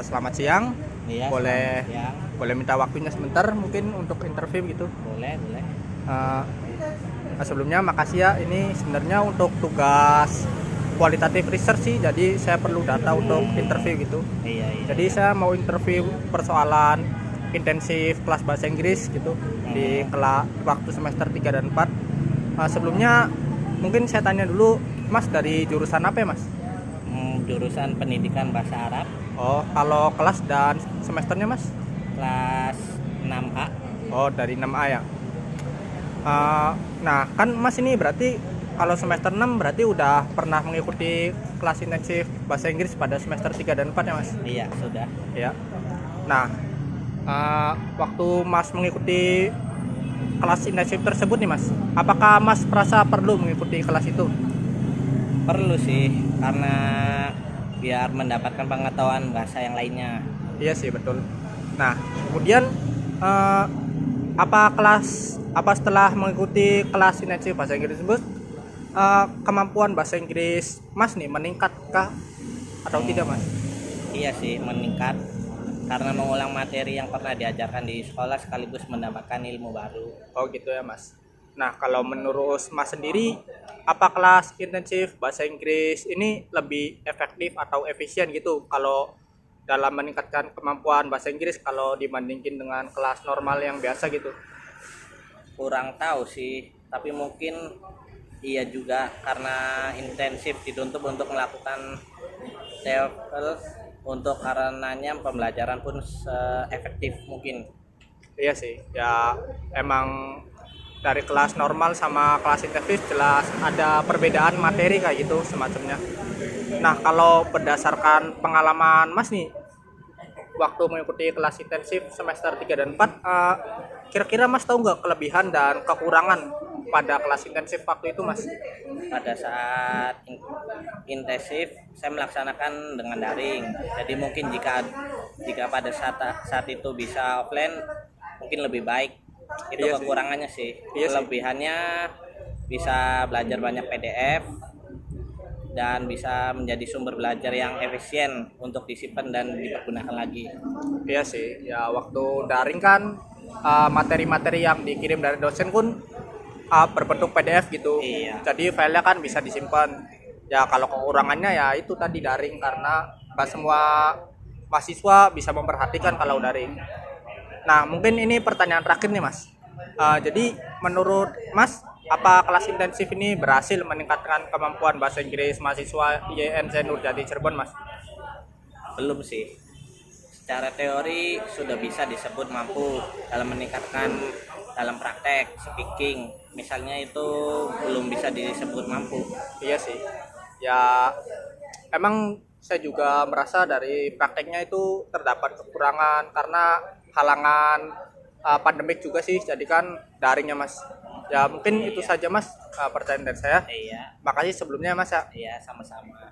Selamat siang. Iya, Boleh selamat siang. boleh minta waktunya sebentar mungkin untuk interview gitu. Boleh, boleh. Eh, Sebelumnya makasih ya. Ini sebenarnya untuk tugas kualitatif research sih. Jadi saya perlu data untuk interview gitu. Iya, iya, Jadi iya. saya mau interview persoalan intensif kelas bahasa Inggris gitu di kelas waktu semester 3 dan 4. Sebelumnya mungkin saya tanya dulu, Mas dari jurusan apa ya, Mas? Jurusan Pendidikan Bahasa Arab, Oh, kalau kelas dan semesternya, Mas? kelas 6A. Oh, dari 6A ya. Eh, nah, kan Mas ini berarti kalau semester 6 berarti udah pernah mengikuti kelas intensif bahasa Inggris pada semester 3 dan 4 ya, Mas? Iya, sudah. Ya. Nah, waktu Mas mengikuti kelas intensif tersebut nih, Mas, apakah Mas merasa perlu mengikuti kelas itu? Perlu sih, karena biar mendapatkan pengetahuan bahasa yang lainnya. Iya sih, betul. Nah, kemudian eh, apa setelah mengikuti kelas intensif bahasa Inggris tersebut, kemampuan bahasa Inggris Mas nih meningkatkah atau tidak, Mas? Iya sih, meningkat karena mengulang materi yang pernah diajarkan di sekolah sekaligus mendapatkan ilmu baru. Oh gitu ya, Mas. Nah, kalau menurut Mas sendiri, apa kelas intensif bahasa Inggris ini lebih efektif atau efisien gitu kalau dalam meningkatkan kemampuan bahasa Inggris kalau dibandingin dengan kelas normal yang biasa gitu? Kurang tahu sih, tapi mungkin iya juga karena intensif dituntut untuk melakukan TOEFL, untuk karenanya pembelajaran pun efektif mungkin. Iya sih, ya emang dari kelas normal sama kelas intensif jelas ada perbedaan materi kayak gitu semacamnya. Nah, kalau berdasarkan pengalaman Mas nih, waktu mengikuti kelas intensif semester 3 dan 4, kira-kira Mas tahu nggak kelebihan dan kekurangan pada kelas intensif waktu itu, Mas? Pada saat intensif saya melaksanakan dengan daring, jadi mungkin jika pada saat itu bisa offline mungkin lebih baik. Itu Iya sih. kekurangannya sih. Iya sih. Kelebihannya bisa belajar banyak PDF dan bisa menjadi sumber belajar yang efisien untuk disimpan dan dipergunakan lagi. Iya sih. Ya waktu daring kan materi-materi yang dikirim dari dosen pun berbentuk PDF gitu. Iya, Jadi filenya kan bisa disimpan. Ya kalau kekurangannya ya itu tadi daring karena nggak semua mahasiswa bisa memperhatikan kalau daring. Nah, mungkin ini pertanyaan terakhir nih, Mas. Jadi, menurut Mas, apa kelas intensif ini berhasil meningkatkan kemampuan bahasa Inggris mahasiswa IENC Nurjati Cirebon, Mas? belum sih. Secara teori sudah bisa disebut mampu dalam meningkatkan dalam praktek speaking. Misalnya itu belum bisa disebut mampu. Iya sih. Ya, emang saya juga merasa dari prakteknya itu terdapat kekurangan karena halangan pandemik juga sih, jadi kan daringnya, Mas. Ya, mungkin itu Iya, saja, Mas, pertanyaan dari saya. iya, Makasih sebelumnya, Mas, ya. iya, sama-sama.